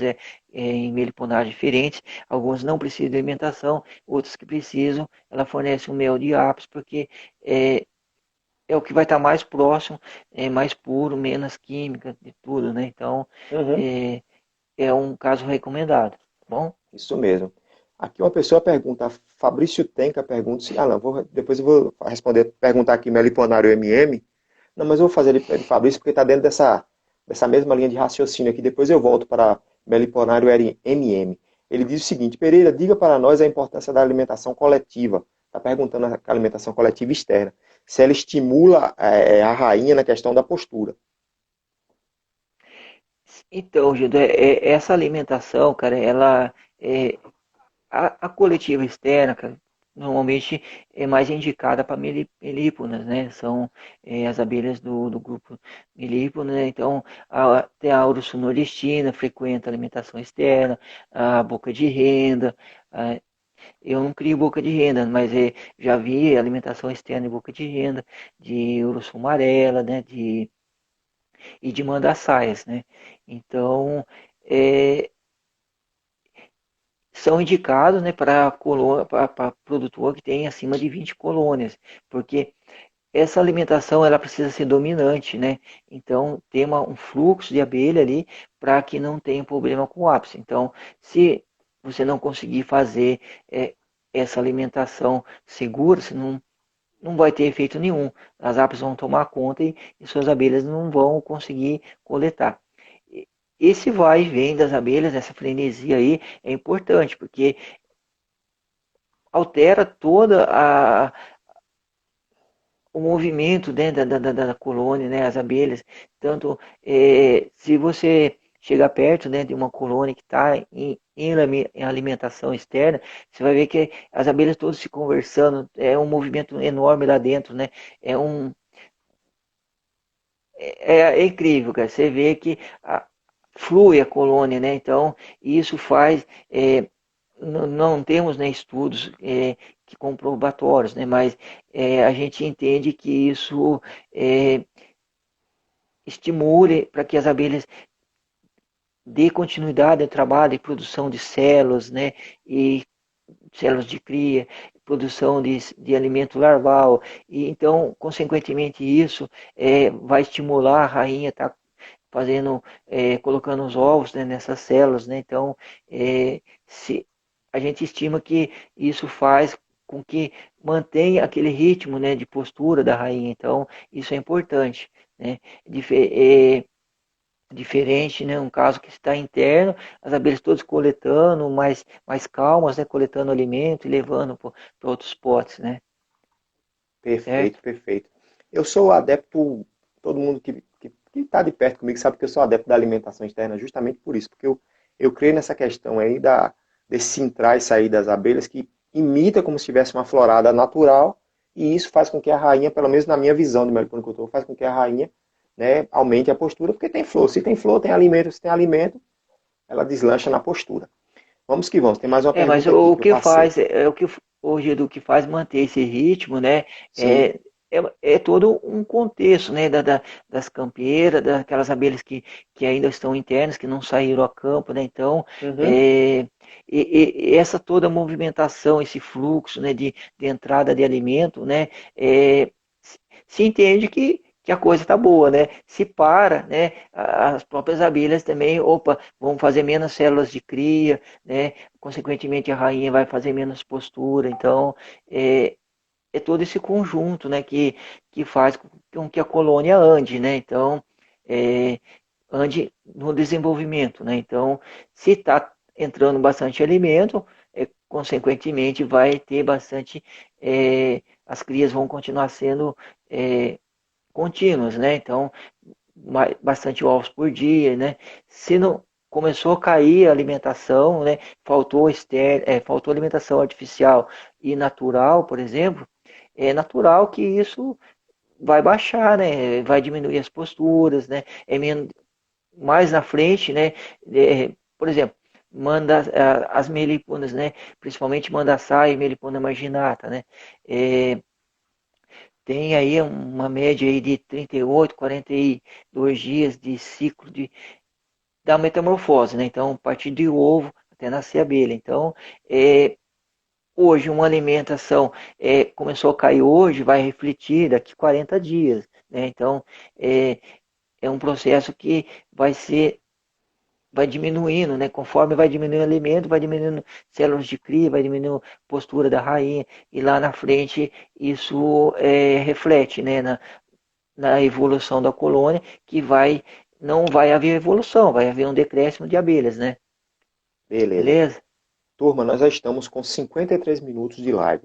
em meliponagens diferentes, algumas não precisam de alimentação, outras que precisam, ela fornece o mel de ápice, porque é o que vai estar mais próximo, mais puro, menos química de tudo, né? Então, Uhum. é, é um caso recomendado, tá bom? Isso mesmo. Aqui uma pessoa pergunta, Fabrício Tenca pergunta se. Ah, não, depois eu vou responder, perguntar aqui Meliponário MM. Não, mas eu vou fazer ele de Fabrício porque está dentro dessa mesma linha de raciocínio aqui. Depois eu volto para Meliponário MM. Ele diz o seguinte: Pereira, diga para nós a importância da alimentação coletiva. Está perguntando a alimentação coletiva externa. Se ela estimula a rainha na questão da postura. Então, Gildo, essa alimentação, cara, ela é, a coletiva externa, cara, normalmente é mais indicada para melíponas, né? São as abelhas do grupo melíponas, né? Então, tem a urso-nordestina, frequenta a alimentação externa, a boca de renda. Eu não crio boca de renda, mas já vi alimentação externa de boca de renda, de urso amarela, né? E de manda-saias, né? Então, é, são indicados, né, para produtor que tem acima de 20 colônias, porque essa alimentação ela precisa ser dominante, né? Então, tem um fluxo de abelha ali para que não tenha problema com o ápice. Então, se você não conseguir fazer essa alimentação segura, você não vai ter efeito nenhum. As apes vão tomar conta e suas abelhas não vão conseguir coletar. Esse vai e vem das abelhas, essa frenesia aí, é importante, porque altera toda o movimento, né, da colônia, né, as abelhas. Tanto se você chegar perto, né, de uma colônia que está em alimentação externa, você vai ver que as abelhas todas se conversando, é um movimento enorme lá dentro, né? É um é incrível, cara. Você vê que flui a colônia, né? Então, isso faz. Não temos, né, estudos que comprobatórios, né? Mas a gente entende que isso é, estimule para que as abelhas dê continuidade ao trabalho de produção de células, né? E células de cria, produção de alimento larval. E então, consequentemente, isso vai estimular a rainha a estar fazendo, colocando os ovos, né, nessas células, né? Então, se a gente estima que isso faz com que mantenha aquele ritmo, né, de postura da rainha. Então, isso é importante, né? Diferente, né? Um caso que está interno, as abelhas todas coletando, mais calmas, né? Coletando alimento e levando para outros potes, né? Perfeito, Certo? perfeito. Eu sou adepto, todo mundo que está de perto comigo sabe que eu sou adepto da alimentação externa justamente por isso, porque eu creio nessa questão aí desse entrar e sair das abelhas que imita como se tivesse uma florada natural, e isso faz com que a rainha, pelo menos na minha visão de meliponicultor, faz com que a rainha, né, aumente a postura, porque tem flor. Se tem flor, tem alimento. Se tem alimento, ela deslancha na postura. Vamos que vamos. Tem mais uma Mas pergunta aqui o que eu que passei. faz, o que hoje o que faz manter esse ritmo, né? Sim. É, é todo um contexto, né? Das campeiras, daquelas abelhas que ainda estão internas, que não saíram a campo, né? Então, Uhum. é, e essa toda movimentação, esse fluxo, né? De entrada de alimento, né? É, se entende que a coisa está boa, né? Se para, né? As próprias abelhas também, opa, vão fazer menos células de cria, né? Consequentemente, a rainha vai fazer menos postura. Então, é, é todo esse conjunto, né, que faz com que a colônia ande, né? Então, é, ande no desenvolvimento, né? Então, se está entrando bastante alimento, consequentemente vai ter bastante, as crias vão continuar sendo contínuas, né? Então, bastante ovos por dia, né? Se não começou a cair a alimentação, né? Faltou alimentação artificial e natural, por exemplo, é natural que isso vai baixar, né? Vai diminuir as posturas, né? Mais na frente, né? Por exemplo, manda as meliponas, né? Principalmente mandaçaia e melipona marginata, né? É, tem aí uma média aí de 38, 42 dias de ciclo da metamorfose, né? Então, a partir de ovo até nascer a abelha. Então, é, hoje uma alimentação começou a cair hoje, vai refletir daqui 40 dias, né? Então, é, é um processo que vai diminuindo, né? Conforme vai diminuindo o alimento, vai diminuindo células de cria, vai diminuindo a postura da rainha, e lá na frente isso reflete, né? Na evolução da colônia, que não vai haver evolução, vai haver um decréscimo de abelhas, né? Beleza. Beleza? Turma, nós já estamos com 53 minutos de live.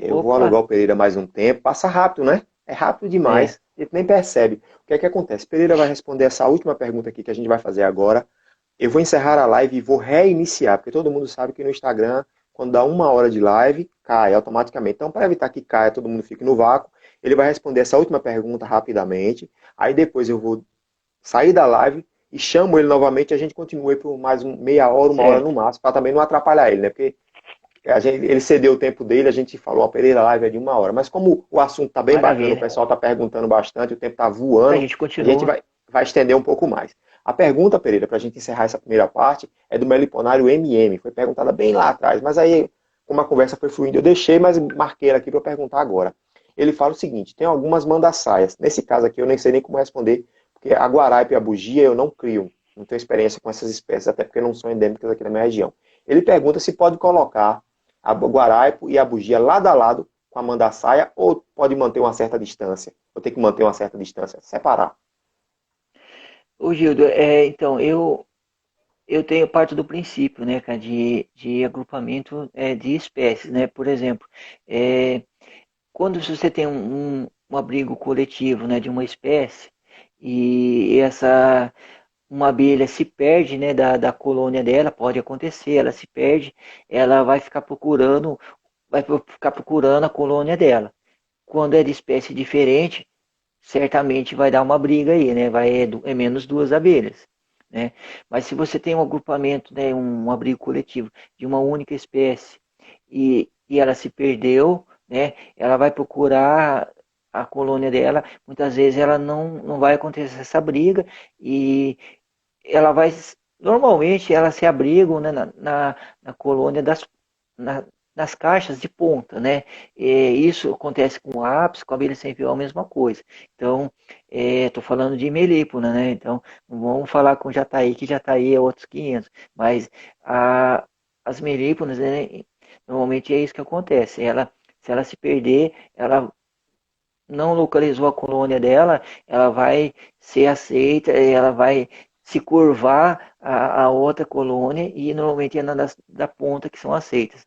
Eu vou Opa, alugar o Pereira mais um tempo. Passa rápido, né? É rápido é. demais. A gente nem percebe. O que é que acontece? Pereira vai responder essa última pergunta aqui que a gente vai fazer agora. Eu vou encerrar a live e vou reiniciar, porque todo mundo sabe que no Instagram, quando dá 1 hora de live, cai automaticamente. Então, para evitar que caia, todo mundo fique no vácuo, ele vai responder essa última pergunta rapidamente. Aí depois eu vou sair da live e chamo ele novamente e a gente continua aí por mais meia hora, 1 hora no Certo. máximo, para também não atrapalhar ele, né? Porque ele cedeu o tempo dele, a gente falou, a Pereira a live é de 1 hora. Mas como o assunto está bem bacana, o Maravilha. pessoal está perguntando bastante, o tempo está A voando, gente a gente continua. vai estender um pouco mais. A pergunta, Pereira, para a gente encerrar essa primeira parte, é do Meliponário MM. Foi perguntada bem lá atrás, mas aí, como a conversa foi fluindo, eu deixei, mas marquei ela aqui para perguntar agora. Ele fala o seguinte: tem algumas mandaçaias. Nesse caso aqui, eu nem sei nem como responder, porque a guaraipa e a bugia eu não crio. Não tenho experiência com essas espécies, até porque não são endêmicas aqui na minha região. Ele pergunta se pode colocar a guaraipo e a bugia lado a lado com a mandaçaia ou pode manter uma certa distância? Ou tem que manter uma certa distância, separar. Ô Gildo, então, eu tenho parte do princípio, né, cara, de agrupamento de espécies, né? Por exemplo, é, quando você tem um abrigo coletivo, né, de uma espécie, e uma abelha se perde, né, da colônia dela, pode acontecer, ela se perde, ela vai ficar procurando a colônia dela. Quando é de espécie diferente, certamente vai dar uma briga aí, né? É menos duas abelhas, né? Mas se você tem um agrupamento, né, um abrigo coletivo de uma única espécie e ela se perdeu, né? Ela vai procurar a colônia dela. Muitas vezes ela não vai acontecer essa briga e ela vai normalmente elas se abrigam, né, na colônia nas caixas de ponta, né? Isso acontece com apis, com abelha sem fiel, a mesma coisa. Então, estou falando de melípona, né? Então, não vamos falar com jataí, que jataí é outros 500, mas a, as melíponas, né, normalmente é isso que acontece. Se ela se perder, ela não localizou a colônia dela, ela vai ser aceita, ela vai se curvar a outra colônia e normalmente é na da ponta que são aceitas.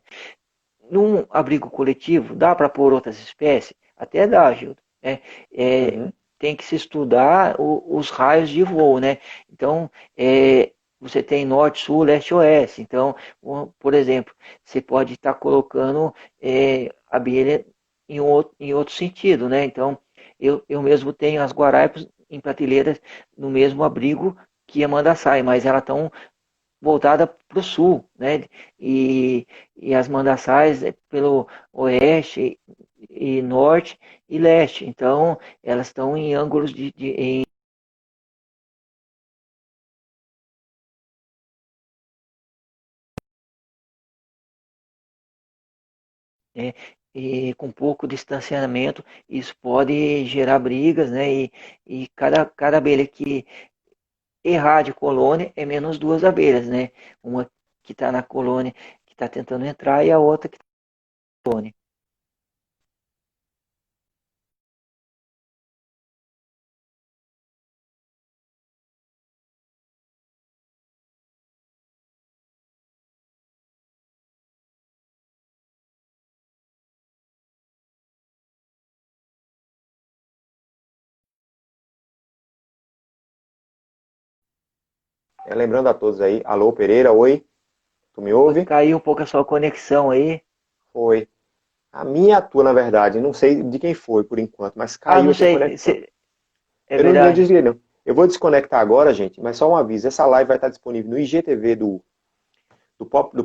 Num abrigo coletivo, dá para pôr outras espécies? Até dá, Gildo. Né? É, Uhum. tem que se estudar os raios de voo, né? Então, você tem norte, sul, leste, oeste. Então, por exemplo, você pode estar colocando abelha em outro sentido, né? Então, eu mesmo tenho as guaraipos em prateleiras no mesmo abrigo que a mandaçaia, mas elas estão voltada para o sul, né? E, e as mandaçais pelo oeste e norte e leste. Então, elas estão em ângulos né? E com pouco distanciamento, isso pode gerar brigas, né? E cada abelha que errar de colônia é menos duas abelhas, né? Uma que está na colônia que está tentando entrar e a outra que está na colônia. Lembrando a todos aí, alô Pereira, oi, tu me ouve? Caiu um pouco a sua conexão aí. Foi. A minha e a tua, na verdade, não sei de quem foi por enquanto, mas Ah, caiu não aqui a sei. conexão. É Eu não verdade. desliguei, não. Eu vou desconectar agora, gente, mas só um aviso, essa live vai estar disponível no IGTV do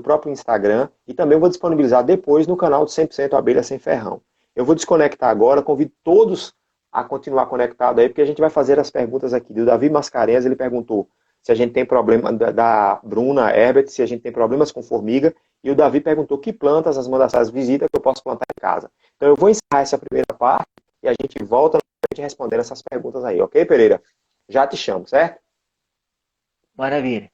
próprio Instagram e também vou disponibilizar depois no canal de 100% Abelha Sem Ferrão. Eu vou desconectar agora, convido todos a continuar conectado aí, porque a gente vai fazer as perguntas aqui. Do Davi Mascarenhas, ele perguntou se a gente tem problema, da Bruna Herbert, se a gente tem problemas com formiga, e o Davi perguntou que plantas as mandaçais visita que eu posso plantar em casa. Então eu vou encerrar essa primeira parte e a gente volta respondendo essas perguntas aí, ok, Pereira? Já te chamo, certo? Maravilha.